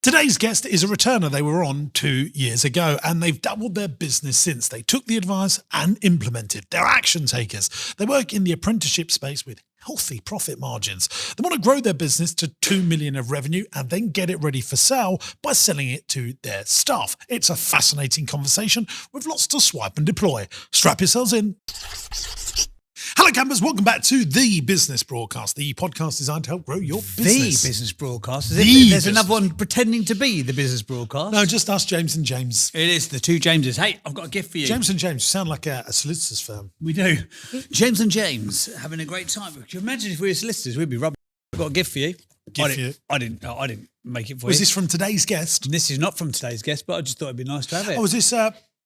Today's guest is a returner. They were on 2 years ago and they've doubled their business since. They took the advice and implemented. They're action takers. They work in the apprenticeship space with healthy profit margins. They want to grow their business to 2 million of revenue and then get it ready for sale by selling it to their staff. It's a fascinating conversation with lots to swipe and deploy. Strap yourselves in. Hello, campers. Welcome back to The Business Broadcast, the podcast designed to help grow your business. The Business Broadcast. There's another one pretending to be The Business Broadcast. No, just us, James and James. It is the two Jameses. Hey, I've got a gift for you. James and James sound like a solicitor's firm. We do. James and James having a great time. Could you imagine if we were solicitors? We'd be rubbish. I've got a gift for you. I didn't make it for you. Was this from today's guest? This is not from today's guest, but I just thought it'd be nice to have it. Oh, was this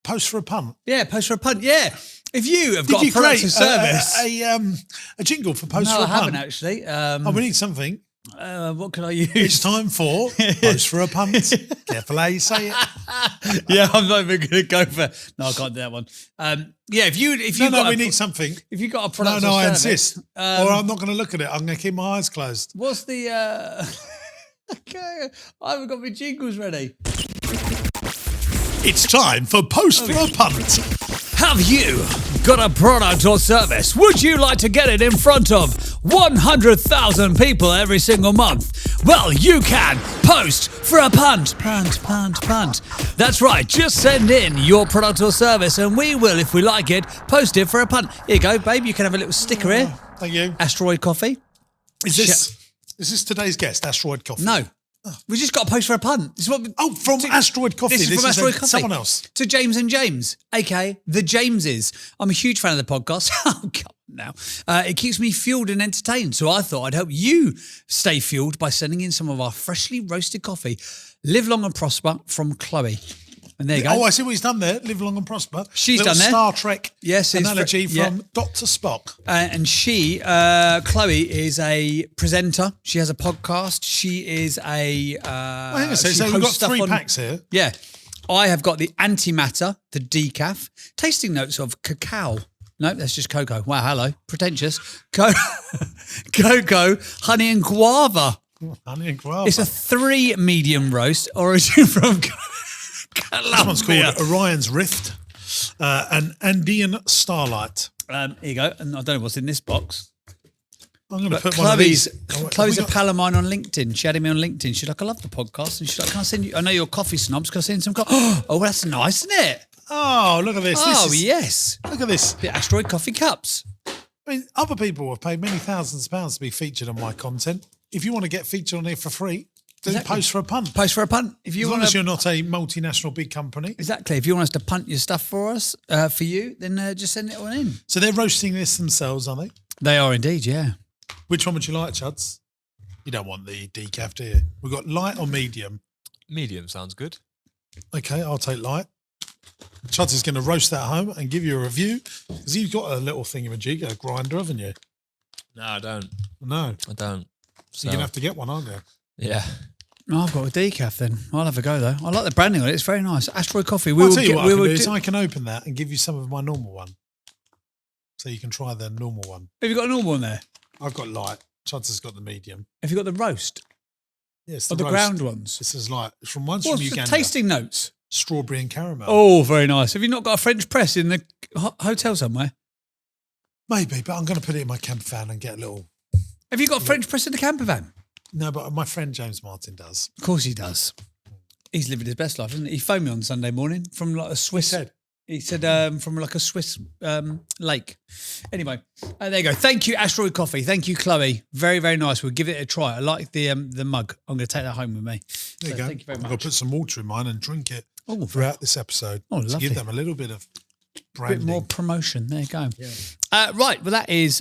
Post for a Punt? Yeah, Post for a Punt. Yeah. If you have got a product or service. A jingle for Post for a Punt? No, I haven't actually. We need something. What can I use? It's time for Post for a Punt. Careful how you say it. Yeah, I'm not even going to go for. No, I can't do that one. If you we need something. If you got a product, I service, insist. Or I'm not going to look at it. I'm going to keep my eyes closed. What's the? Okay, I haven't got my jingles ready. It's time for Post for a Punt. Have you got a product or service? Would you like to get it in front of 100,000 people every single month? Well, you can post for a punt. Punt. That's right. Just send in your product or service and we will, if we like it, post it for a punt. Here you go, babe. You can have a little sticker here. Thank you. Asteroid Coffee. Is this today's guest, Asteroid Coffee? No. We just got a post for a punt. This is what from Asteroid Coffee. This is from Asteroid Coffee. Someone else. To James and James, a.k.a. the Jameses. I'm a huge fan of the podcast. Oh, come on now. It keeps me fueled and entertained, so I thought I'd help you stay fueled by sending in some of our freshly roasted coffee. Live long and prosper from Chloe. And there you go. Oh, I see what he's done there. Live long and prosper. She's done there. Star Trek analogy yeah. from Dr. Spock. And she, Chloe, is a presenter. She has a podcast. She is a... so we've got three packs here. Yeah. I have got the antimatter, the decaf, tasting notes of cacao. No, that's just cocoa. Wow, hello. Pretentious. Cocoa, honey and guava. Honey and guava. It's a 3 medium roast, origin from... This one's called Orion's Rift, an Andean Starlight. Here you go. And I don't know what's in this box. I'm going to put one of these. Chloe's a pal of mine on LinkedIn. She added me on LinkedIn. She's like, I love the podcast. And she's like, can I send you? I know you're coffee snobs. Can I send some coffee? Oh, that's nice, isn't it? Oh, look at this. Yes. Look at this. The Asteroid Coffee Cups. I mean, other people have paid many thousands of pounds to be featured on my content. If you want to get featured on here for free, then Post for a Punt. Post for a punt. If you as long as you're not a multinational big company. Exactly. If you want us to punt your stuff for us, for you, then just send it on in. So they're roasting this themselves, are they? They are indeed, yeah. Which one would you like, Chuds? You don't want the decaf, do you? We've got light or medium. Medium sounds good. Okay, I'll take light. Chuds is going to roast that home and give you a review because you've got a little thingamajig, a grinder, haven't you? No, I don't. No. I don't. So you're going to have to get one, aren't you? Yeah. No, I've got a decaf then. I'll have a go though. I like the branding on it. It's very nice. Asteroid Coffee. I'll tell you what I can do is I can open that and give you some of my normal one. So you can try the normal one. Have you got a normal one there? I've got light. Chuds has got the medium. Have you got the roast? Yes, the ground ones? This is light. It's from one's What's from Uganda. the tasting notes? Strawberry and caramel. Oh, very nice. Have you not got a French press in the hotel somewhere? Maybe, but I'm going to put it in my camper van and get a little... Have you got a French press in the camper van? No, but my friend James Martin does. Of course he does. He's living his best life, isn't he? He phoned me on Sunday morning from like a Swiss... He said from like a Swiss lake. Anyway, there you go. Thank you, Asteroid Coffee. Thank you, Chloe. Very, very nice. We'll give it a try. I like the mug. I'm going to take that home with me. There you go. Thank you very much. I'm going to put some water in mine and drink it throughout this episode. Oh, lovely. To give them a little bit of branding. Bit more promotion. There you go. Yeah. Right. Well, that is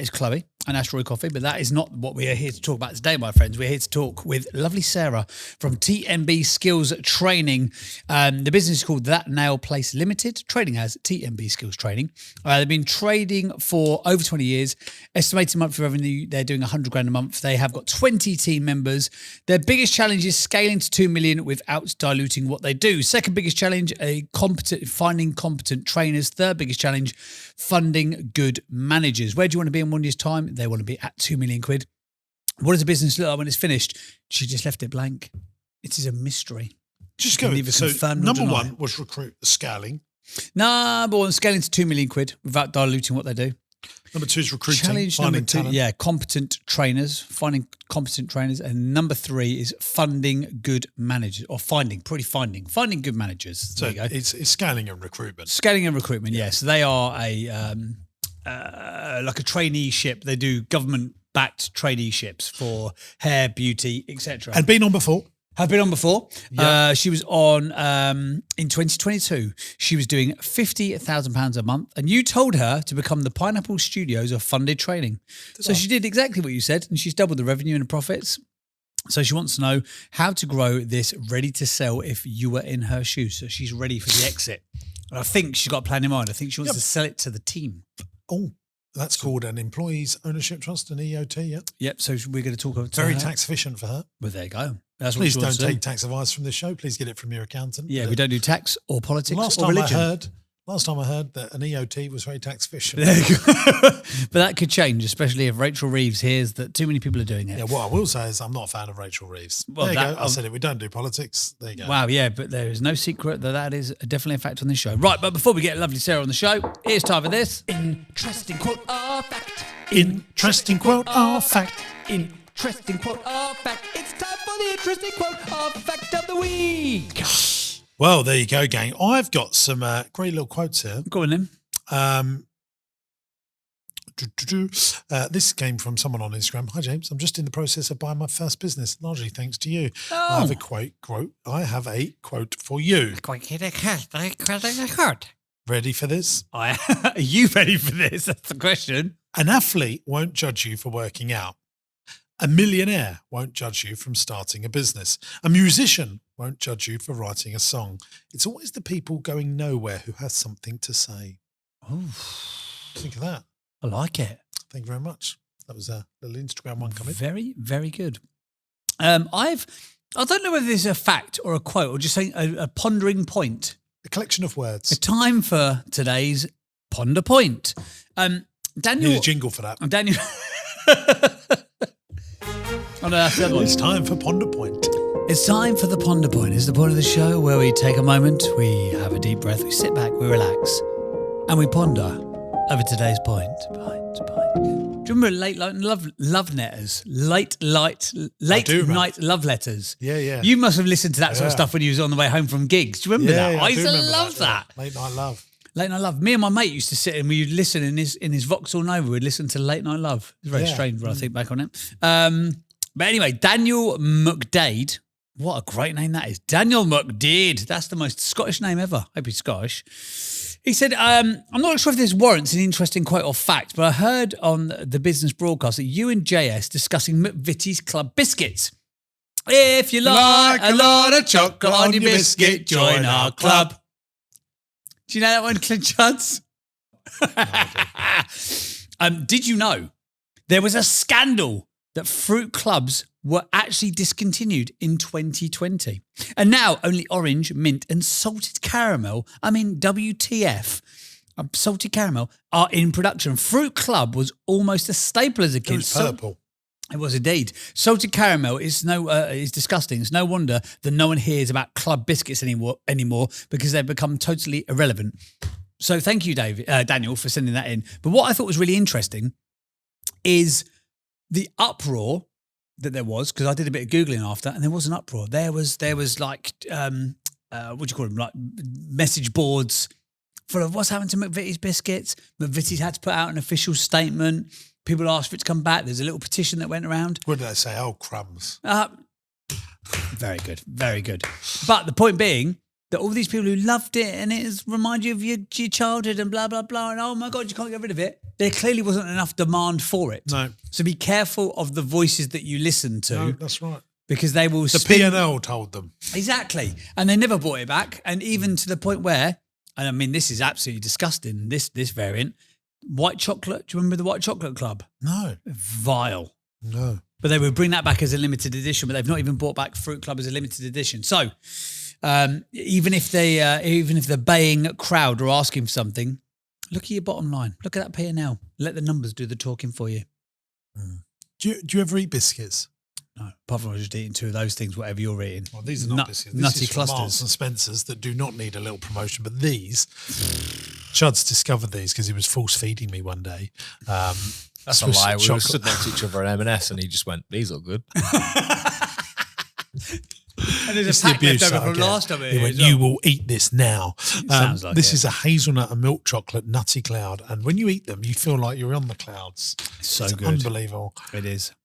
Chloe and Asteroid Coffee, but that is not what we are here to talk about today, my friends. We're here to talk with lovely Sarah from TMB Skills Training. The business is called That Nail Place Limited, trading as TMB Skills Training. They've been trading for over 20 years. Estimated monthly revenue, they're doing 100 grand a month. They have got 20 team members. Their biggest challenge is scaling to 2 million without diluting what they do. Second biggest challenge, finding competent trainers. Third biggest challenge, funding good managers. Where do you want to be in 1 year's time? They want to be at 2 million quid. What does a business look like when it's finished? She just left it blank. It is a mystery. Just go. Neither So confirm nor number deny. one was recruit scaling. Number one, scaling to £2 million without diluting what they do. Number two is recruiting, Challenge finding number two, talent. competent trainers, finding competent trainers. And number three is funding good managers, or finding good managers. So There you go. it's scaling and recruitment. Scaling and recruitment, yes. They are like a traineeship. They do government-backed traineeships for hair, beauty, etc. And been on before. Have been on before. Yeah. She was on in 2022. She was doing £50,000 a month, and you told her to become the Pineapple Studios of funded training. So she did exactly what you said, and she's doubled the revenue and the profits. So she wants to know how to grow this ready to sell if you were in her shoes. So she's ready for the exit. And I think she's got a plan in mind. I think she wants to sell it to the team. Oh, that's called an Employees Ownership Trust, an EOT, yeah. Yep. So we're going to talk about Very tax efficient for her. Well, there you go. That's what Please she don't wants to do. take tax advice from this show. Please get it from your accountant. Yeah, we don't do tax or politics Last or time religion. Last time I heard that an EOT was very tax efficient. There you go. But that could change, especially if Rachel Reeves hears that too many people are doing it. Yeah, what I will say is I'm not a fan of Rachel Reeves. Well, there you that- go. I said it. We don't do politics. There you go. Wow, yeah, but there is no secret that is definitely a fact on this show. Right, but before we get lovely Sarah on the show, here's time for this. Interesting quote or fact. Interesting quote or fact. Interesting quote or fact. It's time for the interesting quote or fact of the week. Well, there you go, gang. I've got some great little quotes here. Go on then. This came from someone on Instagram. Hi, James. I'm just in the process of buying my first business, largely thanks to you. Oh. I have a quote for you. Ready for this? Are you ready for this? That's the question. An athlete won't judge you for working out. A millionaire won't judge you from starting a business. A musician won't judge you for writing a song. It's always the people going nowhere who has something to say. Oh, Think of that. I like it. Thank you very much. That was a little Instagram one coming. Very, very good. I don't know whether this is a fact or a quote or just saying a pondering point. A collection of A words. time for today's ponder point. Daniel. Need a jingle for that. Daniel. Oh, no, that's the other one. It's time for Ponder Point. It's time for the ponder point. It's the point of the show where we take a moment, we have a deep breath, we sit back, we relax, and we ponder over today's point. Do you remember late night love letters? Late do remember. night love letters. Yeah. You must have listened to that sort of Yeah. stuff when you was on the way home from gigs. Do you remember that? I do used to remember love that. Yeah. Late Night Love. Late Night Love. Me and my mate used to sit and we'd listen in his Vauxhall Nova. We'd listen to Late Night Love. It's very Yeah. strange when I think back on it. But anyway, Daniel McDade. What a great name that is. Daniel McDade. That's the most Scottish name ever. I hope he's Scottish. He said, I'm not sure if this warrants an interesting quote or fact, but I heard on the business broadcast that you and JS discussing McVitie's Club biscuits. If you like a lot of chocolate on your biscuit, join our club. Do you know that one, Clint Chuds? Did you know there was a scandal that fruit clubs were actually discontinued in 2020? And now only orange, mint and salted caramel, WTF, salted caramel, are in production. Fruit Club was almost a staple as a It kid. was purple. It was indeed. Salted caramel is disgusting. It's no wonder that no one hears about club biscuits anymore because they've become totally irrelevant. So thank you, Daniel, for sending that in. But what I thought was really interesting is the uproar that there was, because I did a bit of Googling after, and there was an uproar. There was like, what do you call them? Like message boards full of what's happened to McVitie's biscuits. McVitie's had to put out an official statement. People asked for it to come back. There's a little petition that went around. What did I say? Oh, crumbs. Very good. Very good. But the point being that all these people who loved it and it reminds you of your childhood and blah, blah, blah, and oh my God, you can't get rid of it. There clearly wasn't enough demand for it. No. So be careful of the voices that you listen to. No, that's right. Because they will The P&L told them. Exactly. And they never brought it back. And even to the point where, and I mean, this is absolutely disgusting, this variant, white chocolate. Do you remember the White Chocolate Club? No. Vile. No. But they would bring that back as a limited edition, but they've not even brought back Fruit Club as a limited edition. So even if the baying crowd are asking for something, look at your bottom line. Look at that P&L. Let the numbers do the talking for you. Do you ever eat biscuits? No, apart from just eating 2 of those things, whatever you're eating. Well, these are not biscuits. This Nutty is from Marks clusters. and Spencer's that do not need a little promotion. But these, Chud's discovered these because he was force feeding me one day. That's a Swiss lie. We were chocolate. stood next to each other at M&S and he just went, these look good. And there's It's a the pack left abuse over that I from get. last time. He went, you will eat this now. Sounds like this it. is a hazelnut and milk chocolate nutty cloud. And when you eat them, you feel like you're on the clouds. So It's good. unbelievable. It is.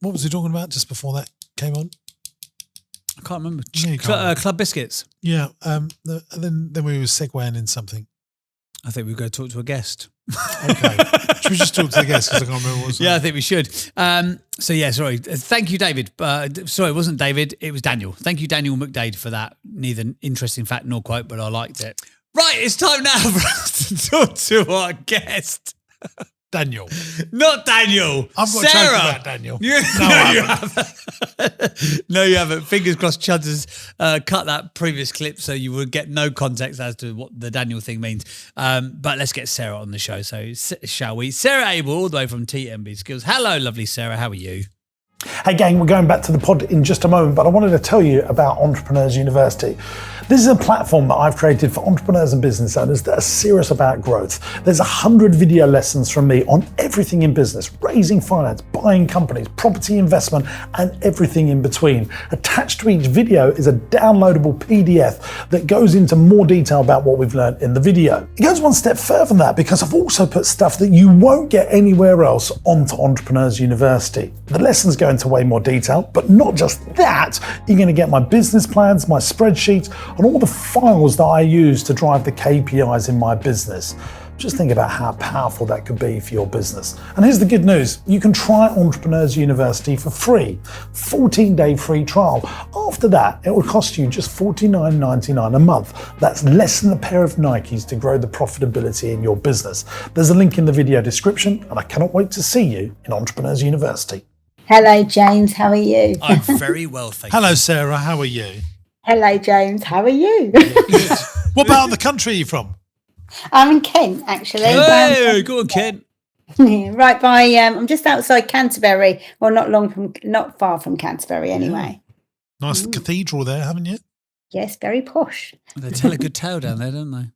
What was he talking about just before that came on? I can't remember. Yeah, you can't. Club biscuits. Yeah. Then we were segueing in something. I think we're going to talk to a guest. Okay. Should we just talk to the guest because I can't remember what was Yeah, I think we should. Sorry. Thank you, David. Sorry, it wasn't David. It was Daniel. Thank you, Daniel McDade, for that neither interesting fact nor quote, but I liked it. Right, it's time now for us to talk to our guest. Daniel. Not Daniel. I've got Sarah. a joke about Daniel. No, you haven't. No, you haven't. Fingers crossed Chuds has cut that previous clip so you would get no context as to what the Daniel thing means. But let's get Sarah on the show. So shall we? Sarah Abel, all the way from TMB Skills. Hello, lovely Sarah. How are you? Hey gang, we're going back to the pod in just a moment, but I wanted to tell you about Entrepreneurs University. This is a platform that I've created for entrepreneurs and business owners that are serious about growth. There's 100 video lessons from me on everything in business, raising finance, buying companies, property investment, and everything in between. Attached to each video is a downloadable PDF that goes into more detail about what we've learned in the video. It goes one step further than that because I've also put stuff that you won't get anywhere else onto Entrepreneurs University. The lessons go into way more detail, but not just that. You're going to get my business plans, my spreadsheets, and all the files that I use to drive the KPIs in my business. Just think about how powerful that could be for your business. And here's the good news. You can try Entrepreneurs University for free. 14-day free trial. After that, it will cost you just $49.99 a month. That's less than a pair of Nikes to grow the profitability in your business. There's a link in the video description, and I cannot wait to see you in Entrepreneurs University. Hello, James. How are you? I'm very well, thank you. Hello, Sarah. How are you? Hello, James. How are you? What part of the country are you from? I'm in Kent, actually. Hey, go on, Ken. Right by. I'm just outside Canterbury. Well, not far from Canterbury, anyway. Nice cathedral there, haven't you? Yes, very posh. They tell a good tale down there, don't they?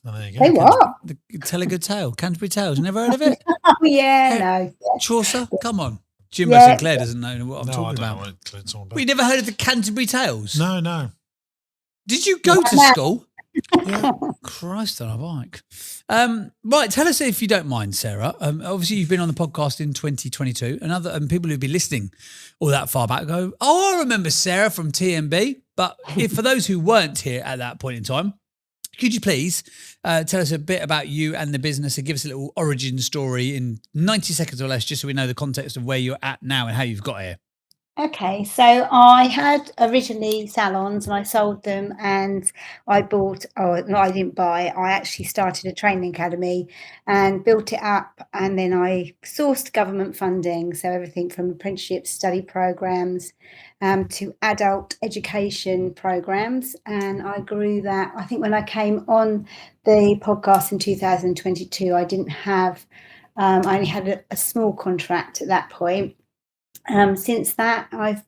Oh, there you Hey, go. what? They tell a good tale. Canterbury Tales. Never heard of it? Oh, yeah, no. Chaucer? Come on. Jimbo Yeah. Sinclair doesn't know what I'm No, I talking don't know about. what it's talking about. We never heard of the Canterbury Tales? No. Did you go to No. school? Yeah. Christ on a bike. Right, tell us if you don't mind, Sarah. Obviously, you've been on the podcast in 2022, and people who've been listening all that far back go, "Oh, I remember Sarah from TMB." But if for those who weren't here at that point in time, could you please tell us a bit about you and the business and give us a little origin story in 90 seconds or less, just so we know the context of where you're at now and how you've got here? Okay, so I had originally salons and I sold them, and I bought, no, I didn't buy, I actually started a training academy and built it up, and then I sourced government funding, so everything from apprenticeship study programs to adult education programs, and I grew that. I think when I came on the podcast in 2022, I didn't have, I only had a small contract at that point. Since that, I've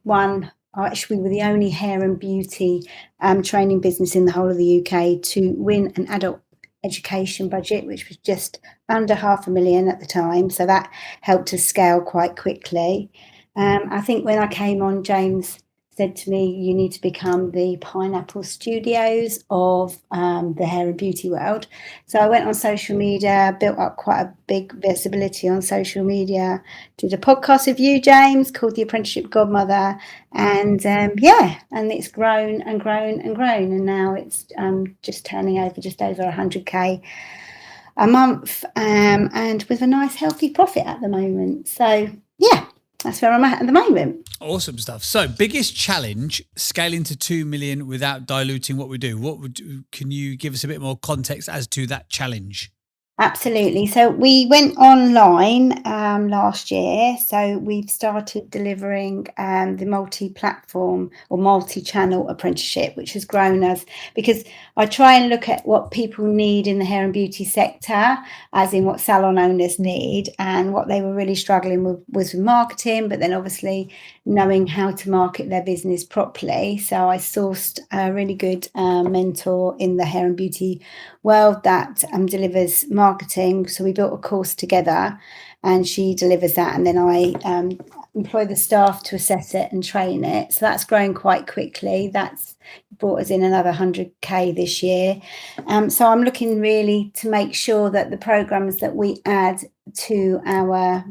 won. Actually, we were the only hair and beauty training business in the whole of the UK to win an adult education budget, which was just under $500,000 at the time. So that helped us scale quite quickly. I think when I came on, James said to me, "You need to become the Pineapple Studios of the hair and beauty world." So I went on social media, built up quite a big visibility on social media, did a podcast with you, James, called The Apprenticeship Godmother. And and it's grown and grown and grown. And now it's just turning over just over 100K a month, and with a nice healthy profit at the moment. So yeah, that's where I'm at the moment. Awesome stuff. So, biggest challenge scaling to 2 million without diluting what we do. Can you give us a bit more context as to that challenge? Absolutely. So we went online last year. So we've started delivering the multi-platform or multi-channel apprenticeship, which has grown as, because I try and look at what people need in the hair and beauty sector, as in what salon owners need, and what they were really struggling with was marketing, but then obviously knowing how to market their business properly. So I sourced a really good mentor in the hair and beauty world that delivers marketing. So we built a course together, and she delivers that, and then I employ the staff to assess it and train it. So that's growing quite quickly. That's brought us in another 100k this year. So I'm looking really to make sure that the programs that we add to our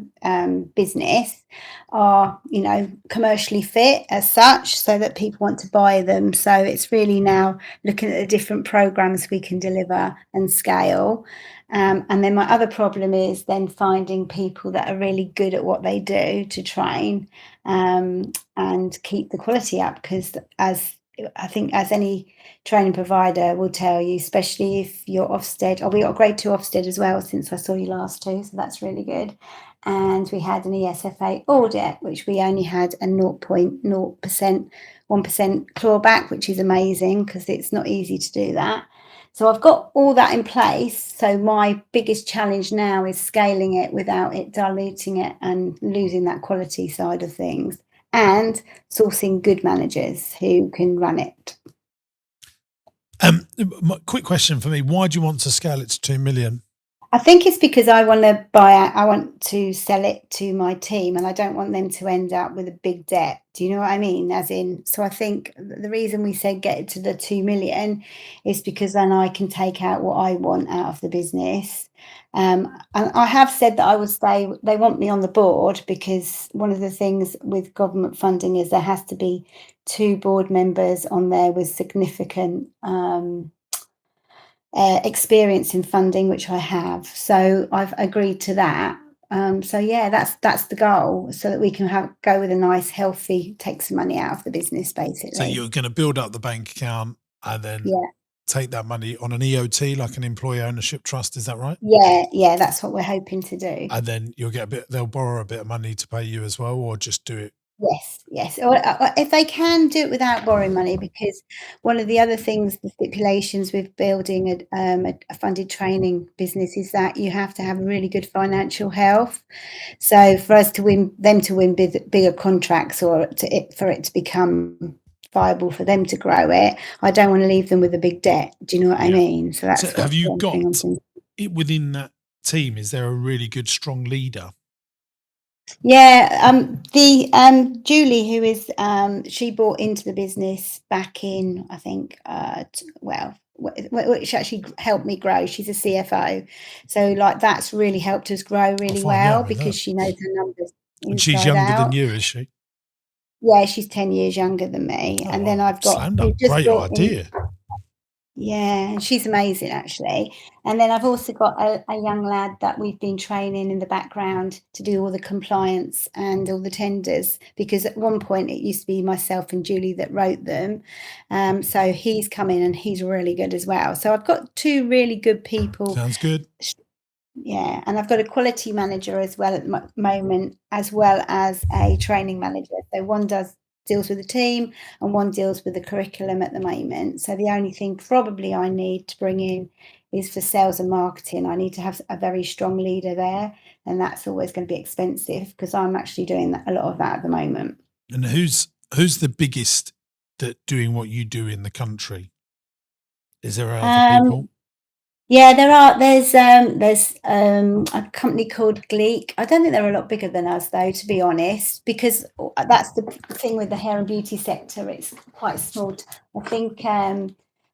business are, you know, commercially fit as such, so that people want to buy them. So it's really now looking at the different programs we can deliver and scale. And then my other problem is then finding people that are really good at what they do to train and keep the quality up, because as I think as any training provider will tell you, especially if you're Ofsted, we got a grade 2 Ofsted as well since I saw you last too, so that's really good. And we had an ESFA audit, which we only had a 0.0%, 1% clawback, which is amazing because it's not easy to do that. So I've got all that in place. So my biggest challenge now is scaling it without it diluting it and losing that quality side of things, and sourcing good managers who can run it. Quick question for me: why do you want to scale it to 2 million? I think it's because I want to sell it to my team, and I don't want them to end up with a big debt. Do you know what I mean? As in, so I think the reason we said get it to the 2 million is because then I can take out what I want out of the business. And I have said that I would stay. They want me on the board because one of the things with government funding is there has to be 2 board members on there with significant experience in funding, which I have. So I've agreed to that. So yeah, that's the goal, so that we can go with a nice, healthy, take some money out of the business, basically. So you're going to build up the bank account and then take that money on an EOT, like an employee ownership trust. Is that right? Yeah, that's what we're hoping to do. And then you'll get they'll borrow a bit of money to pay you as well, or just do it. Yes. Or if they can do it without borrowing money, because one of the other things, the stipulations with building a funded training business is that you have to have really good financial health. So for us to win bigger contracts, or for it to become viable for them to grow it, I don't want to leave them with a big debt. Do you know what I mean? So that's have you got it within that team? Is there a really good, strong leader? Yeah, the Julie, who is she bought into the business back in, I think, which actually helped me grow. She's a CFO, so like that's really helped us grow really well because she knows her numbers inside out. And she's younger than you, is she? Yeah, she's 10 years younger than me. And then I've got great idea. Yeah, and she's amazing, actually. And then I've also got a young lad that we've been training in the background to do all the compliance and all the tenders, because at one point it used to be myself and Julie that wrote them. So he's come in and he's really good as well. So I've got 2 really good people. Sounds good. Yeah, and I've got a quality manager as well at the moment, as well as a training manager. So one deals with the team and one deals with the curriculum at the moment. So the only thing probably I need to bring in is for sales and marketing. I need to have a very strong leader there, and that's always going to be expensive because I'm actually doing a lot of that at the moment. And who's the biggest that doing what you do in the country? Is there other people? Yeah, there's a company called Gleek. I don't think they're a lot bigger than us, though, to be honest, because that's the thing with the hair and beauty sector. It's quite small. I think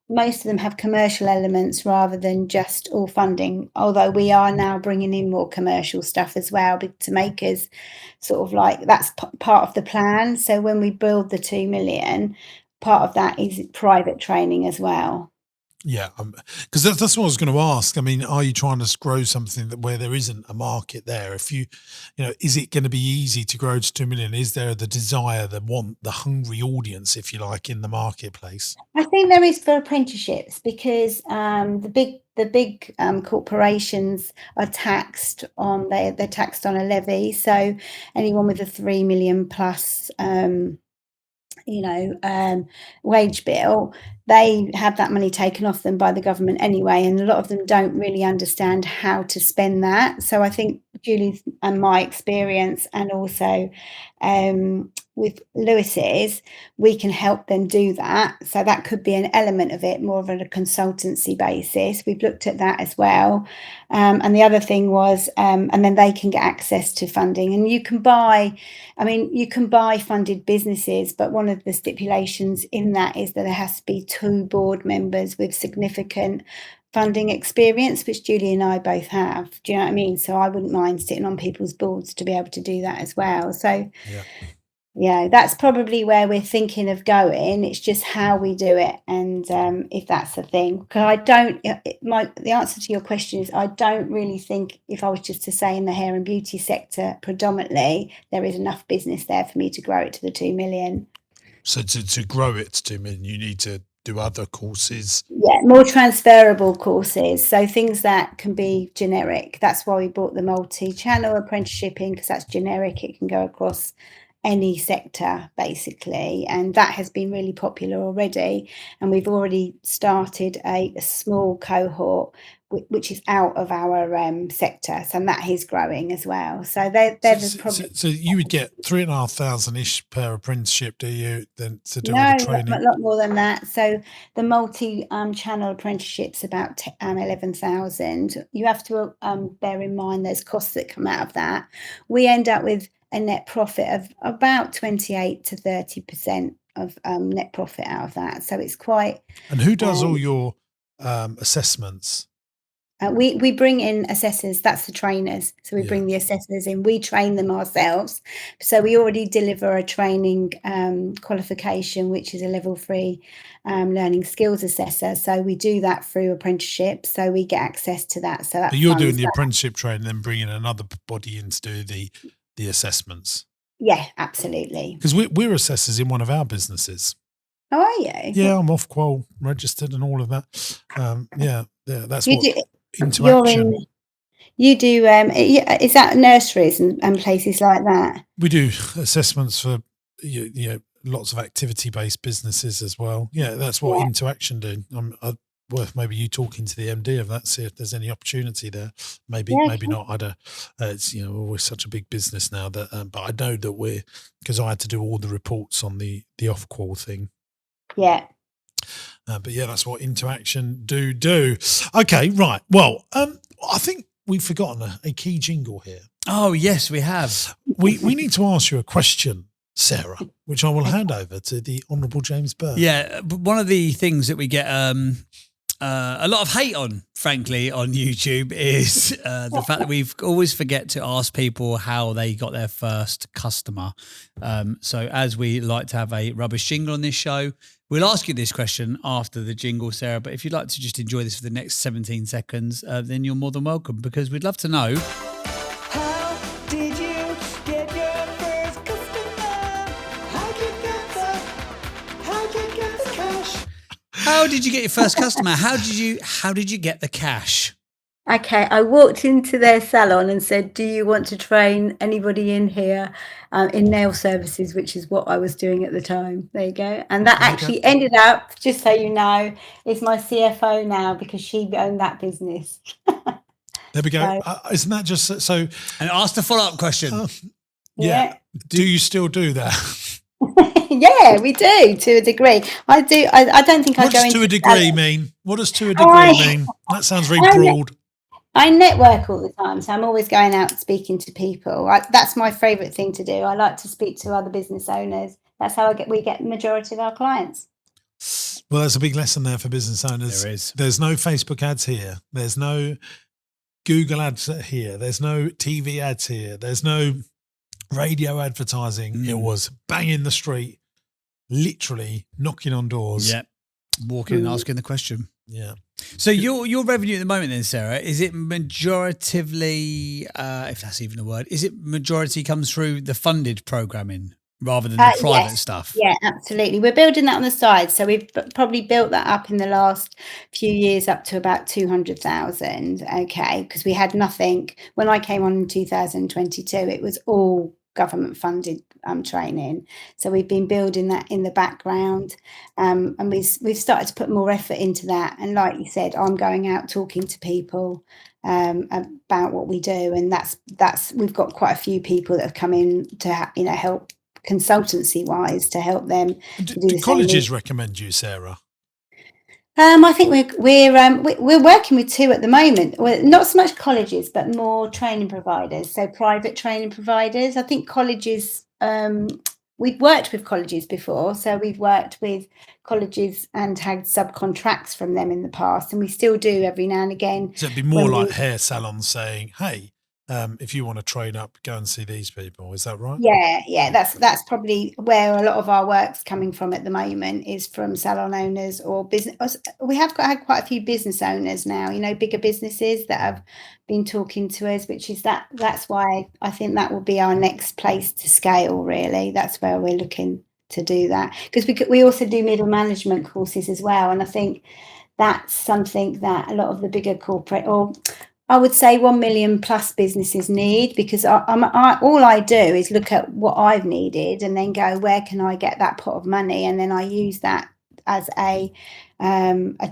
most of them have commercial elements rather than just all funding, although we are now bringing in more commercial stuff as well to make us sort of like, that's part of the plan. So when we build the 2 million, part of that is private training as well. Yeah, because that's what I was going to ask. I mean, are you trying to grow something where there isn't a market there? If is it going to be easy to grow to 2 million? Is there the desire, the want, the hungry audience, if you like, in the marketplace? I think there is for apprenticeships because the big corporations are taxed on they're taxed on a levy. So anyone with a 3 million plus wage bill, they have that money taken off them by the government anyway, and a lot of them don't really understand how to spend that. So I think Julie's and my experience, and also with Lewis's, we can help them do that. So that could be an element of it, more of a consultancy basis. We've looked at that as well. And the other thing was, and then they can get access to funding, and you can buy funded businesses, but one of the stipulations in that is that there has to be 2 board members with significant funding experience, which Julie and I both have. Do you know what I mean? So I wouldn't mind sitting on people's boards to be able to do that as well. So yeah, that's probably where we're thinking of going. It's just how we do it, and if that's the thing. Because the answer to your question is I don't really think, if I was just to say in the hair and beauty sector predominantly, there is enough business there for me to grow it to the 2 million. So to grow it to 2 million, you need to do other courses. Yeah, more transferable courses. So things that can be generic. That's why we bought the multi-channel apprenticeship in, because that's generic. It can go across any sector basically, and that has been really popular already, and we've already started a small cohort which is out of our sector, so that is growing as well. So so you would get 3,500-ish per apprenticeship, do you, then to do all the training? A lot more than that. So the multi-channel apprenticeship's about 11,000. You have to bear in mind there's costs that come out of that. We end up with a net profit of about 28 to 30% of net profit out of that. So it's quite. And who does all your assessments? We bring in assessors. That's the trainers. So we bring the assessors in. We train them ourselves. So we already deliver a training qualification, which is a level 3 learning skills assessor. So we do that through apprenticeship. So we get access to that. So you're doing the apprenticeship training, then bringing another body in to do the assessments. Yeah, absolutely. Because we're assessors in one of our businesses. Oh, are you? Yeah, I'm Ofqual registered and all of that. Yeah, that's you what do, interaction. You do. Is that nurseries and places like that? We do assessments for lots of activity-based businesses as well. Yeah, that's what interaction do. Worth maybe you talking to the MD of that, see if there's any opportunity there. Maybe not. I don't. It's we're such a big business now that, but I know that because I had to do all the reports on the off-call thing. Yeah. But yeah, that's what interaction do. Okay, right. Well, I think we've forgotten a key jingle here. Oh yes, we have. We need to ask you a question, Sarah, which I will hand over to the Honourable James Burr. Yeah, one of the things that we get a lot of hate on, frankly, on YouTube is the fact that we've always forget to ask people how they got their first customer. So as we like to have a rubbish jingle on this show, we'll ask you this question after the jingle, Sarah. But if you'd like to just enjoy this for the next 17 seconds, then you're more than welcome, because we'd love to know. How did you get your first customer? How'd you get the cash? How did you get your first customer? How did you get the cash? Okay, I walked into their salon and said, "Do you want to train anybody in here in nail services?" Which is what I was doing at the time. There you go. And that actually ended up, just so you know, is my CFO now, because she owned that business. There we go. Isn't that just so? And ask the follow-up question. Yeah. Do you still do that? Yeah, we do, to a degree. I do. I don't think I go into. What does to a degree mean? What does to a degree mean? That sounds very broad. I network all the time, so I'm always going out speaking to people. That's my favourite thing to do. I like to speak to other business owners. That's how we get the majority of our clients. Well, there's a big lesson there for business owners. There is. There's no Facebook ads here. There's no Google ads here. There's no TV ads here. There's no radio advertising. It was bang in the street, literally knocking on doors. Yep. walking and asking the question. Yeah. So your revenue at the moment then, Sarah, is it majoritively, if that's even a word, is it majority comes through the funded programming rather than the private Yes. stuff? Yeah, absolutely. We're building that on the side. So we've probably built that up in the last few years up to about 200,000. Okay. Because we had nothing. When I came on in 2022, it was all government funded training. So we've been building that in the background. And we've started to put more effort into that. And like you said, I'm going out talking to people about what we do. And that's we've got quite a few people that have come in to help consultancy wise to help them. Do colleges recommend you, Sarah? I think we're working with two at the moment. Well, not so much colleges, but more training providers. So private training providers. I think colleges. We've worked with colleges before, so we've worked with colleges and had subcontracts from them in the past, and we still do every now and again. So it'd be more like hair salons saying, "Hey, if you want to train up, go and see these people." Is that right? Yeah, that's probably where a lot of our work's coming from at the moment, is from salon owners or business. We have had quite a few business owners now, bigger businesses that have been talking to us, which is that's why I think that will be our next place to scale, really. That's where we're looking to do that, because we also do middle management courses as well, and I think that's something that a lot of the bigger corporate, or I would say 1 million plus businesses need, because all I do is look at what I've needed and then go, where can I get that pot of money? And then I use that as a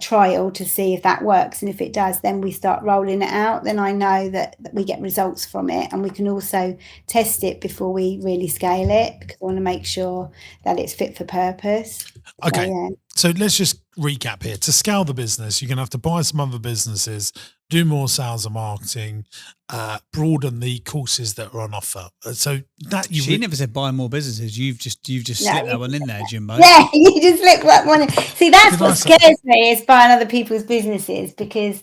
trial to see if that works. And if it does, then we start rolling it out. Then I know that we get results from it, and we can also test it before we really scale it, because I want to make sure that it's fit for purpose. Okay. So let's just recap here. To scale the business, you're going to have to buy some other businesses, do more sales and marketing, broaden the courses that are on offer. So that She never said buy more businesses. You've just slipped that one in there, Jimbo. Yeah, you just slipped that one in. See, that's what scares me, is buying other people's businesses, because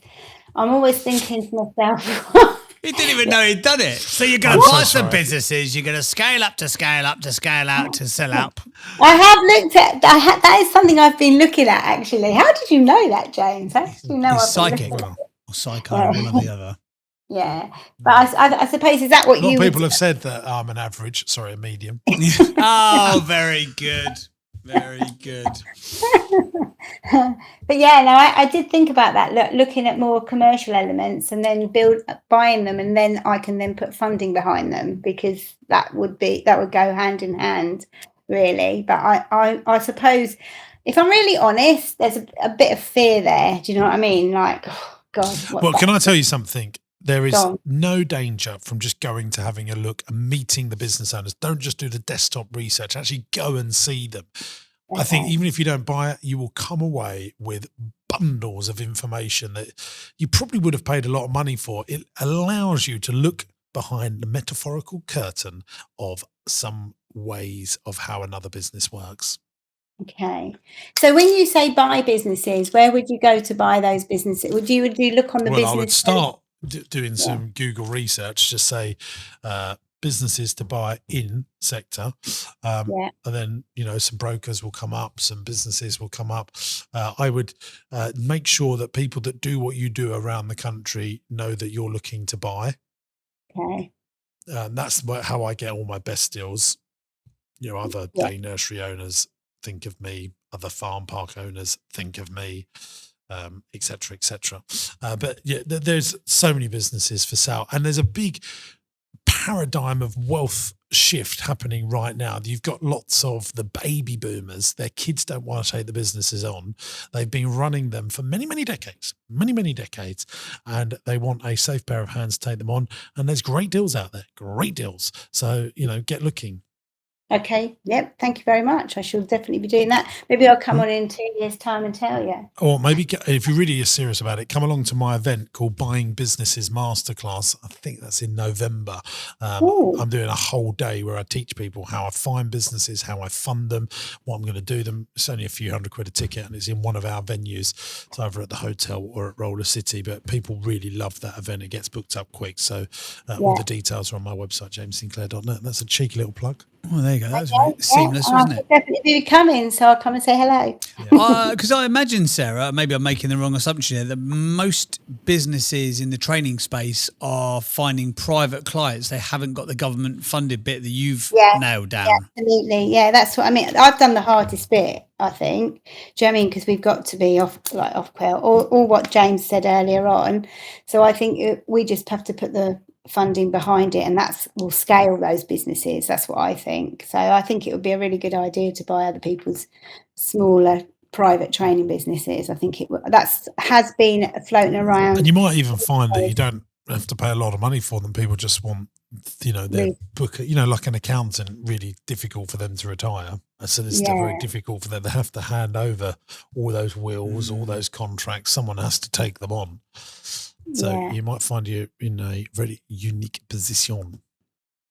I'm always thinking to myself. He didn't even know he'd done it. So you're going to buy some businesses, you're going to scale up to scale up to scale out to sell up. I have looked at that. Is something I've been looking at, actually. How did you know that, James? How did you know? He's psychic or psycho, one or the other. Yeah, but I suppose, is that what a lot of people have said that I'm an average, a medium. Oh, very good. Very good. But yeah, no, I did think about that, looking at more commercial elements, and then buying them, and then I can then put funding behind them, because that would go hand in hand, really. But I suppose, if I'm really honest, there's a bit of fear there. Do you know what I mean? Like, oh God. Well, can I tell you something? There is no danger from just going to having a look and meeting the business owners. Don't just do the desktop research. Actually go and see them. Okay. I think even if you don't buy it, you will come away with bundles of information that you probably would have paid a lot of money for. It allows you to look behind the metaphorical curtain of some ways of how another business works. Okay. So when you say buy businesses, where would you go to buy those businesses? Would you look on the business? Well, I would start doing some Google research, just say businesses to buy in sector, and then some brokers will come up, some businesses will come up. I would make sure that people that do what you do around the country know that you're looking to buy. Okay. That's how I get all my best deals. Other day nursery owners think of me, other farm park owners think of me, et cetera, et cetera. But yeah, there's so many businesses for sale, and there's a big paradigm of wealth shift happening right now. You've got lots of the baby boomers. Their kids don't want to take the businesses on. They've been running them for many, many decades, and they want a safe pair of hands to take them on. And there's great deals out there, great deals. So, get looking. Okay. Yep. Thank you very much. I shall definitely be doing that. Maybe I'll come on in 2 years' time and tell you. Or maybe if you really are serious about it, come along to my event called Buying Businesses Masterclass. I think that's in November. I'm doing a whole day where I teach people how I find businesses, how I fund them, what I'm going to do them. It's only a few £100 a ticket, and it's in one of our venues. It's either at the hotel or at Roller City, but people really love that event. It gets booked up quick. So all the details are on my website, jamessinclair.net. That's a cheeky little plug. Oh, there you go. That was very seamless, wasn't it? I'll definitely be coming, so I'll come and say hello. Because I imagine, Sarah, maybe I'm making the wrong assumption here, that most businesses in the training space are finding private clients. They haven't got the government funded bit that you've nailed down. Yeah, absolutely. Yeah, that's what I mean. I've done the hardest bit, I think. Do you know what I mean? Because we've got to be off quail, or what James said earlier on. So I think we just have to put the funding behind it, and will scale those businesses. That's what I think. So I think it would be a really good idea to buy other people's smaller private training businesses. I think has been floating around. And you might even find that you don't have to pay a lot of money for them. People just want, their book, like an accountant, really difficult for them to retire. A solicitor, very difficult for them. They have to hand over all those wills, all those contracts. Someone has to take them on. So you might find you in a very unique position.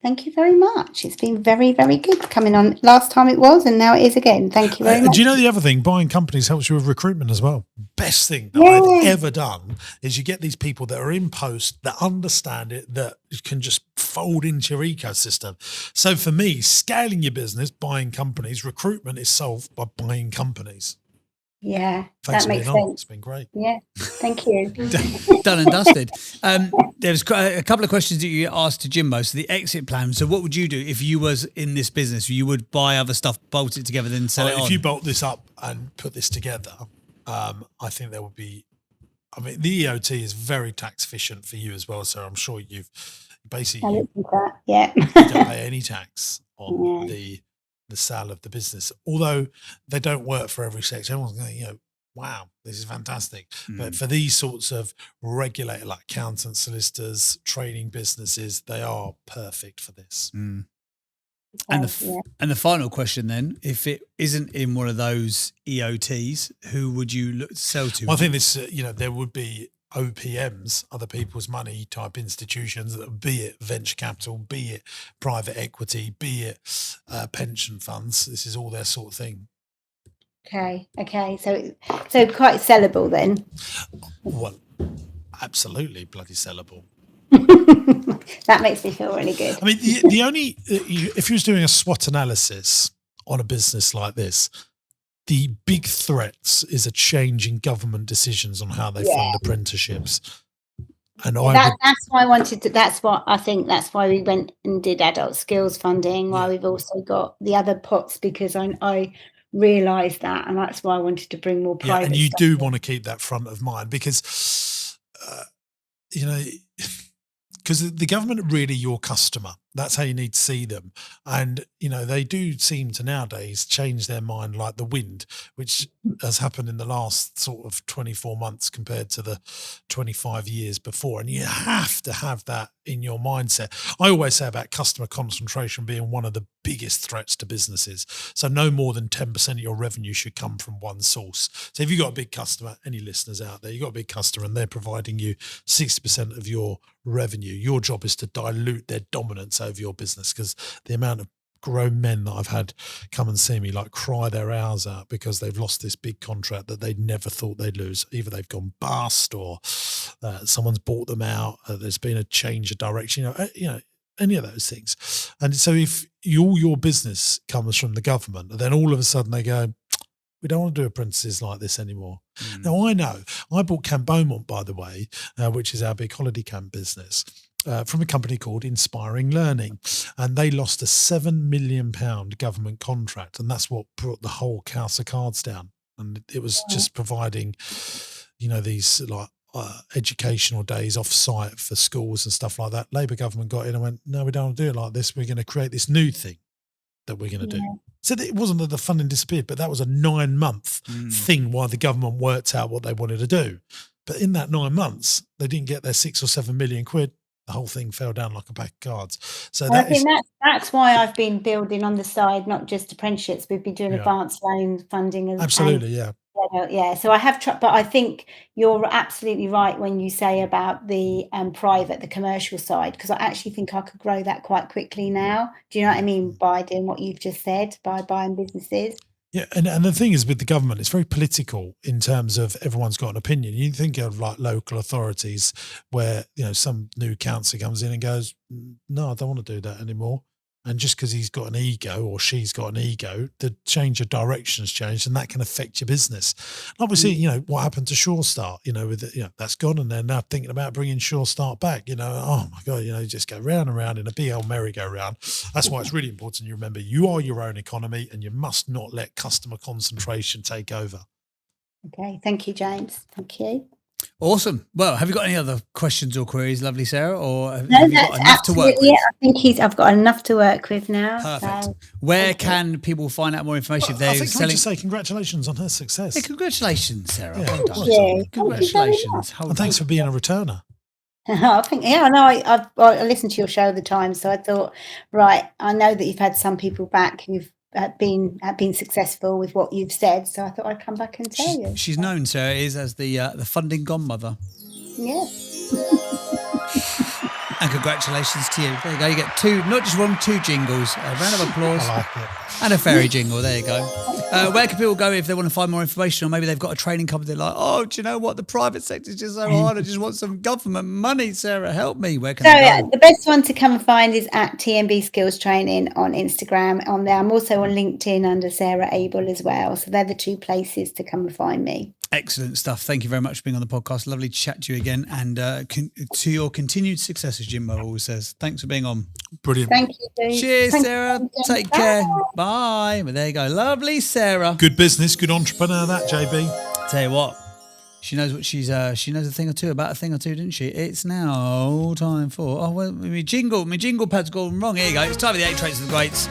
Thank you very much. It's been very, very good coming on. Last time it was, and now it is again. Thank you very much. Do you know the other thing? Buying companies helps you with recruitment as well. Best thing that I've ever done is you get these people that are in post, that understand it, that can just fold into your ecosystem. So for me, scaling your business, buying companies, recruitment is solved by buying companies. Yeah, Thanks that makes for being on. sense. It's been great. Yeah, thank you. Done and dusted. There's a couple of questions that you asked to Jimbo. So the exit plan. So what would you do if you was in this business? You would buy other stuff, bolt it together, then sell it on? If you bolt this up and put this together, I think there would be, the EOT is very tax efficient for you as well. So I'm sure you've basically, you don't pay any tax on the sale of the business, although they don't work for every sector. Everyone's going, wow, this is fantastic. But for these sorts of regulated, like accountants, solicitors, training businesses, they are perfect for this. And the final question then, if it isn't in one of those EOTs, who would you look to sell to? Well, I think this, there would be OPMs, other people's money type institutions, be it venture capital, be it private equity, be it pension funds. This is all their sort of thing. Okay. So quite sellable then. Well, absolutely bloody sellable. That makes me feel really good. The only, if you was doing a SWOT analysis on a business like this, the big threats is a change in government decisions on how they fund apprenticeships. And that's why I wanted to. That's what I think. That's why we went and did adult skills funding. Why we've also got the other pots, because I realised that, and that's why I wanted to bring more private. And you stuff do in. want to keep that front of mind because, because the government are really your customer. That's how you need to see them. And, they do seem to nowadays change their mind like the wind, which has happened in the last sort of 24 months compared to the 25 years before. And you have to have that in your mindset. I always say about customer concentration being one of the biggest threats to businesses. So no more than 10% of your revenue should come from one source. So if you've got a big customer, any listeners out there, you've got a big customer and they're providing you 60% of your revenue, your job is to dilute their dominance over your business, because the amount of grown men that I've had come and see me cry their hours out because they've lost this big contract that they never thought they'd lose. Either they've gone bust or someone's bought them out. There's been a change of direction, any of those things. And so if your business comes from the government, then all of a sudden they go, we don't want to do apprentices like this anymore. Now, I know. I bought Camp Beaumont, by the way, which is our big holiday camp business, from a company called Inspiring Learning. And they lost a £7 million government contract. And that's what brought the whole house of cards down. And it was just providing, these educational days off site for schools and stuff like that. Labour government got in and went, no, we don't want to do it like this. We're going to create this new thing that we're going to do. So it wasn't that the funding disappeared, but that was a 9-month thing while the government worked out what they wanted to do. But in that 9 months, they didn't get their 6 or 7 million quid. The whole thing fell down like a pack of cards. So I think that's why I've been building on the side, not just apprenticeships. We've been doing advanced loan funding. Absolutely, So I have tried, but I think you're absolutely right when you say about the the commercial side, because I actually think I could grow that quite quickly now. Do you know what I mean by doing what you've just said, by buying businesses? Yeah, and the thing is with the government, it's very political in terms of everyone's got an opinion. You think of local authorities where, some new councillor comes in and goes, no, I don't want to do that anymore. And just because he's got an ego or she's got an ego, the change of directions change, and that can affect your business. And obviously, what happened to Sure Start, that's gone, and they're now thinking about bringing Sure Start back. Oh my God, you just go round and round in a big old merry-go-round. That's why it's really important you remember you are your own economy, and you must not let customer concentration take over. Okay, thank you, James. Thank you. Awesome. Well, have you got any other questions or queries, lovely Sarah, or have No, you got that's enough to work absolutely with? it. I think I've got enough to work with now. Perfect. So. Where can people find out more information if I they're think can I selling? just say congratulations on her success. Yeah, congratulations, Sarah. Yeah, Well done. well done. Yeah. Congratulations. Hold And thanks on. for being a returner. I think, I know. I listen to your show all the time, so I thought, right, I know that you've had some people back who've been successful with what you've said, so I thought I'd come back and tell you. She's known, Sarah, as the funding godmother. Yeah. And congratulations to you. There you go. You get two, not just one, two jingles. A round of applause. I like it. And a fairy jingle. There you go. Where can people go if they want to find more information, or maybe they've got a training company? They're like, oh, do you know what? The private sector is just so hard. I just want some government money. Sarah, help me. Where can they go? The best one to come and find is at TMB Skills Training on Instagram. On there, I'm also on LinkedIn under Sarah Abel as well. So they're the two places to come and find me. Excellent stuff. Thank you very much for being on the podcast. Lovely to chat to you again, and to your continued success, as Jim always says. Thanks for being on. Brilliant. Thank you. Dee. Cheers, Thank Sarah. you. Take Bye. care. Bye. Well, there you go. Lovely, Sarah. Good business, good entrepreneur, that JB. Tell you what, she knows what she knows a thing or two about a thing or two, didn't she? It's now time for my jingle pad's gone wrong. Here you go. It's time for the 8 Traits of the Greats.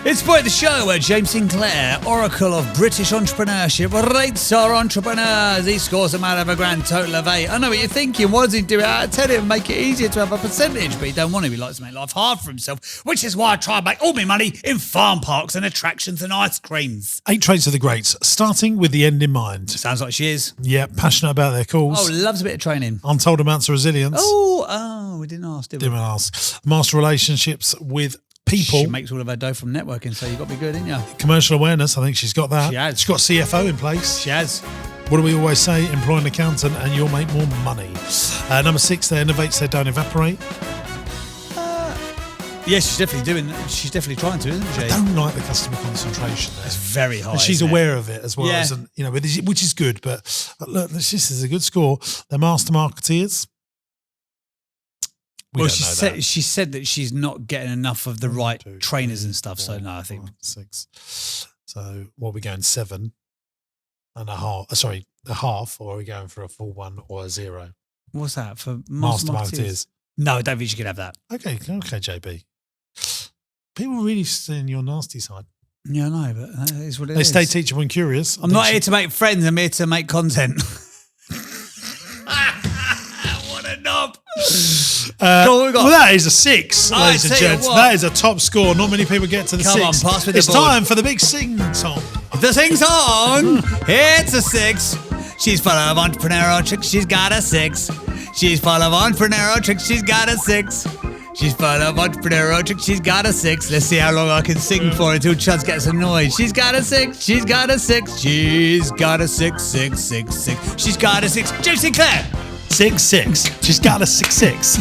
It's part of the show where James Sinclair, Oracle of British entrepreneurship, rates our entrepreneurs. He scores them out of a grand total of 8. I know what you're thinking. Why does he do it out of 10 and make it easier to have a percentage? But he don't want to. He likes to make life hard for himself, which is why I try and make all my money in farm parks and attractions and ice creams. 8 Traits of the Greats, starting with the end in mind. Sounds like she is. Yeah, passionate about their cause. Oh, loves a bit of training. Untold amounts of resilience. Oh, we didn't ask, did we? Didn't ask. Master relationships with people. She makes all of her dough from networking, so you've got to be good, ain't you? Commercial awareness, I think she's got that. She has. She's got CFO in place. She has. What do we always say? Employ an accountant and you'll make more money. Number 6, they innovate so they don't evaporate. Yeah, she's definitely trying to, isn't she? I don't like the customer concentration there. It's very high. And she's isn't it? aware of it as well, Yeah. as which is good. But look, this is a good score. They're master marketeers. We don't know that. She said that she's not getting enough of the right 2, trainers 3, and stuff. So 4, no, I think 5, 6. So what are we going 7 and a half? Sorry, a half, or are we going for a full 1 or a 0? what's that for Master marketeers? marketeers. No, I don't think she can have that. Okay, JB. People really seeing your nasty side. Yeah, I know, but that is what it They is. stay teachable and curious. I'm not here to make friends. I'm here to make content. What a knob! Go on, we got. Well, that is a 6, I ladies and tell you gents. what. That is a top score. Not many people get to the Come 6. on, pass me the It's board. time for the big sing song. The sing's on. It's a 6. She's full of entrepreneurial tricks. She's got a 6. She's full of entrepreneurial tricks. She's got a 6. She's full of entrepreneurial tricks. She's got a 6. Let's see how long I can sing for until Chuds gets annoyed. She's got a 6. She's got a 6. She's got a 6, 6, 6, 6. She's got a 6. James Sinclair. 6, 6. She's got a 6, 6.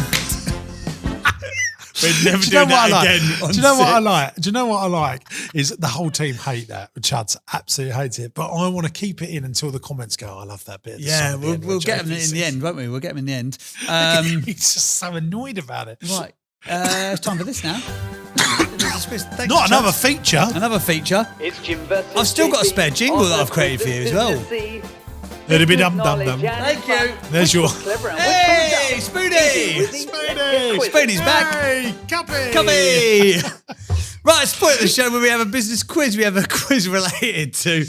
We're never Do you know doing what I that like? again. Do you know what I like? Do you know what I like? Is the whole team hate that. Chuds absolutely hates it. But I want to keep it in until the comments go, I love that bit. Of the Yeah, song at the end we'll where get him JB in the end, won't we? We'll get him in the end. He's just so annoyed about it. Right. It's time for this now. Thanks, Not another Chuds. feature. Another feature. It's Jim versus I've still got a spare jingle that I've created for you as well. It'll be dum dum dum. Thank you. There's your. Hey, Spoony! Spoonie's back. Hey, Cuppy. Cubby! Right, it's the point of the show where we have a business quiz. We have a quiz related to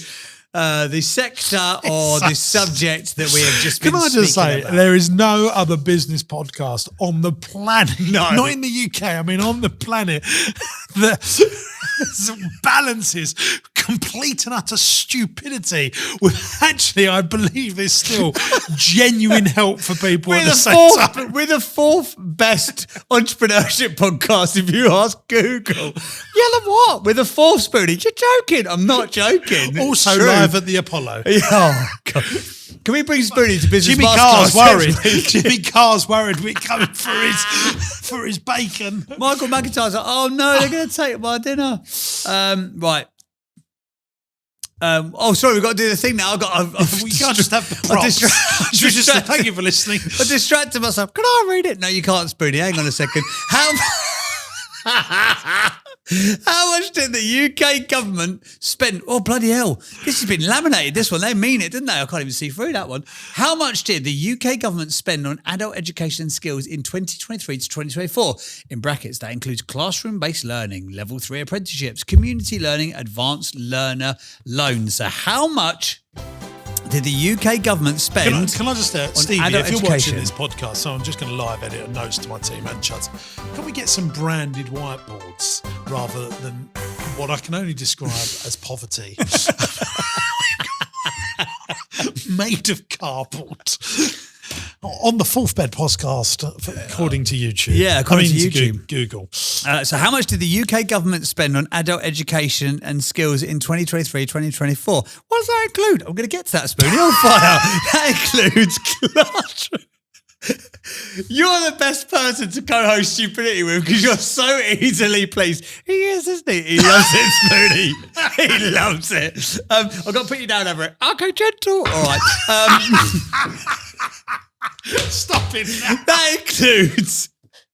the sector or the subject that we have just been Can I just speaking say, about. there is no other business podcast on the planet, No. not in the UK, I mean on the planet, that balances complete and utter stupidity with actually, I believe there's still genuine help for people at the same time. We're the fourth best entrepreneurship podcast if you ask Google. Yeah, the what? We're the fourth, Spoonie. You're joking. I'm not joking. Also It's true. live at the Apollo. Oh, God. Can we bring Spoonie to business Jimmy class? Carr's worried. Jimmy Carr's worried we're coming for his bacon. Michael McIntyre's like, oh no, they're going to take my dinner. Right. Sorry, we've got to do the thing now. We can't just have the props. Thank you for listening. I distracted myself. Can I read it? No, you can't, Spoonie. Hang on a second. How much did the UK government spend? Oh, bloody hell. This has been laminated, this one. They mean it, didn't they? I can't even see through that one. How much did the UK government spend on adult education and skills in 2023 to 2024? In brackets, that includes classroom-based learning, level 3 apprenticeships, community learning, advanced learner loans. So how much did the UK government spend? Can I just, Stevie, adult if you're education? watching this podcast, so I'm just going to live edit notes to my team and Chuds. Can we get some branded whiteboards rather than what I can only describe as poverty? Made of cardboard. On the Fourth Bed podcast, according to YouTube. Yeah, according to YouTube. Google. So how much did the UK government spend on adult education and skills in 2023, 2024? What does that include? I'm going to get to that, Spoonie. On fire. That includes classroom. You're the best person to co-host Stupidity with because you're so easily pleased. He is, isn't he? He loves it, Spoonie. He loves it. I've got to put you down over it. Okay, gentle. All right. Stop it now. That includes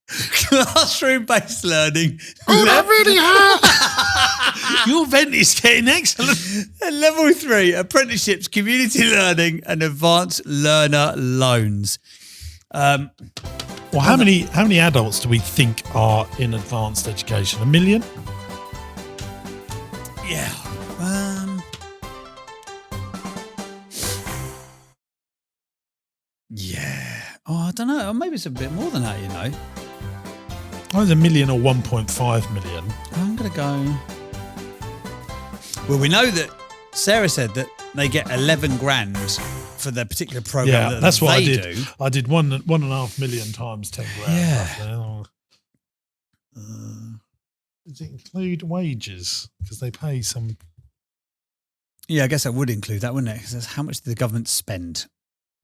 classroom-based learning. Oh, that really hurt. Your vent is getting excellent. And level 3, apprenticeships, community learning, and advanced learner loans. Well, how many adults do we think are in advanced education? 1 million? Yeah. Yeah. Oh, I don't know. Maybe it's a bit more than that, you know. Either 1 million or 1.5 million. I'm going to go... Well, we know that Sarah said that they get 11 grand for their particular program. Yeah, that's what I did. Do. I did 1.5 million times 10 grand. Yeah. Does it include wages? Because they pay some. Yeah, I guess that would include that, wouldn't it? Because that's how much did the government spend?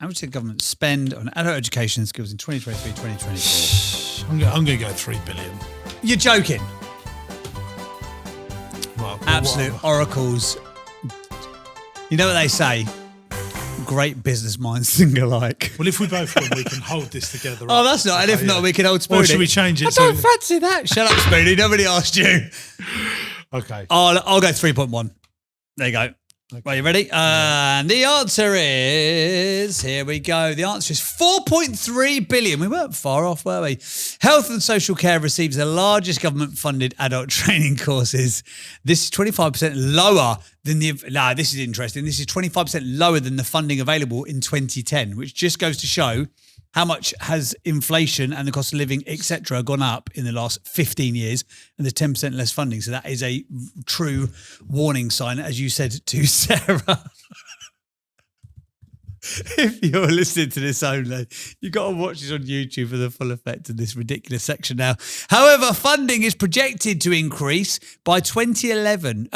How much did the government spend on adult education skills in 2023, 2024? I'm going to go 3 billion. You're joking. Well, Absolute oracles. You know what they say? Great business minds think alike. Well, if we both win, we can hold this together. Oh, that's not. And if not, we can hold Spoonie. Or should we change it? I don't fancy that. Shut up, Spoonie. Nobody asked you. Okay. I'll go 3.1. There you go. Okay. Are you ready? And the answer is, here we go. The answer is 4.3 billion. We weren't far off, were we? Health and social care receives the largest government-funded adult training courses. This is 25% lower than this is interesting. This is 25% lower than the funding available in 2010, which just goes to show how much has inflation and the cost of living, etc., gone up in the last 15 years, and there's 10% less funding. So that is a true warning sign, as you said to Sarah. If you're listening to this only, you've got to watch this on YouTube for the full effect of this ridiculous section now. However, funding is projected to increase by 2011.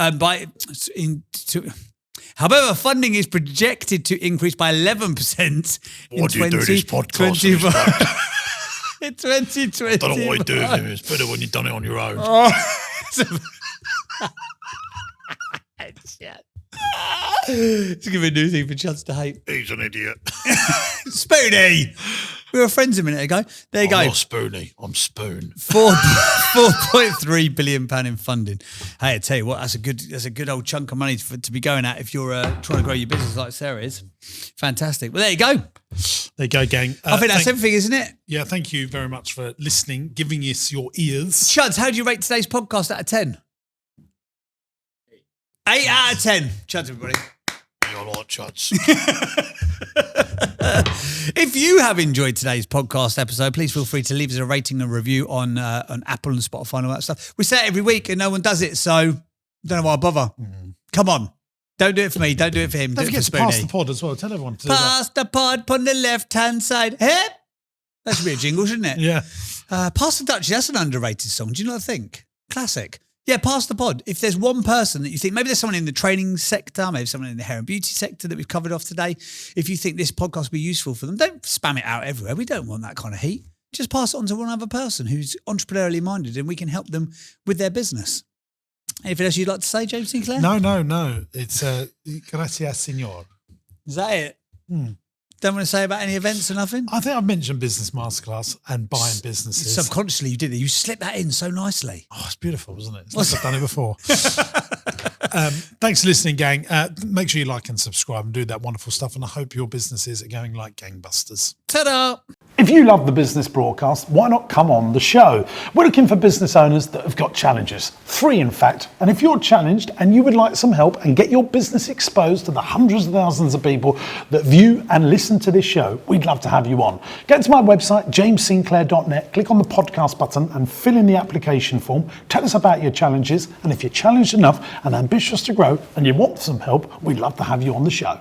However, funding is projected to increase by 11% in 2025. In 2020. I don't know what you do with him. It's better when you've done it on your own. It's going to be a new thing for Chuds to hate. He's an idiot. Spoonie! We were friends a minute ago. There you go. I'm not Spoonie. I'm Spoon. 4.3 billion pound in funding. Hey, I tell you what, that's a good old chunk of money to be going at if you're trying to grow your business like Sarah is. Fantastic. Well, there you go. There you go, gang. I think that's everything, isn't it? Yeah, thank you very much for listening, giving us your ears. Chuds, how do you rate today's podcast out of 10? 8 out of 10. Chuds, everybody. You're like Chuds. If you have enjoyed today's podcast episode, please feel free to leave us a rating and review on Apple and Spotify and all that stuff. We say it every week and no one does it, so don't know why I bother. Come on. Don't do it for me. Don't do it for him. Don't do forget it to for pass Spoonie. the pod as well. Tell everyone to do that. Pass the pod on the left-hand side. Hey! That should be a jingle, shouldn't it? Yeah. Pass the Dutchie, that's an underrated song. Do you not think? Classic. Yeah, pass the pod. If there's one person that you think, maybe there's someone in the training sector, maybe someone in the hair and beauty sector that we've covered off today. If you think this podcast will be useful for them, don't spam it out everywhere. We don't want that kind of heat. Just pass it on to one other person who's entrepreneurially minded and we can help them with their business. Anything else you'd like to say, James Sinclair? No. It's gracias, señor. Is that it? Don't want to say about any events or nothing? I think I've mentioned business masterclass and buying businesses. Subconsciously you did it. You slipped that in so nicely. Oh, it's beautiful, wasn't it? It's like I've done it before. Thanks for listening, gang. Make sure you like and subscribe and do that wonderful stuff. And I hope your businesses are going like gangbusters. Ta-da! If you love the business broadcast, why not come on the show? We're looking for business owners that have got challenges. 3, in fact. And if you're challenged and you would like some help and get your business exposed to the hundreds of thousands of people that view and listen to this show, we'd love to have you on. Get to my website, jamessinclair.net, click on the podcast button and fill in the application form. Tell us about your challenges. And if you're challenged enough and ambitious to grow and you want some help, we'd love to have you on the show.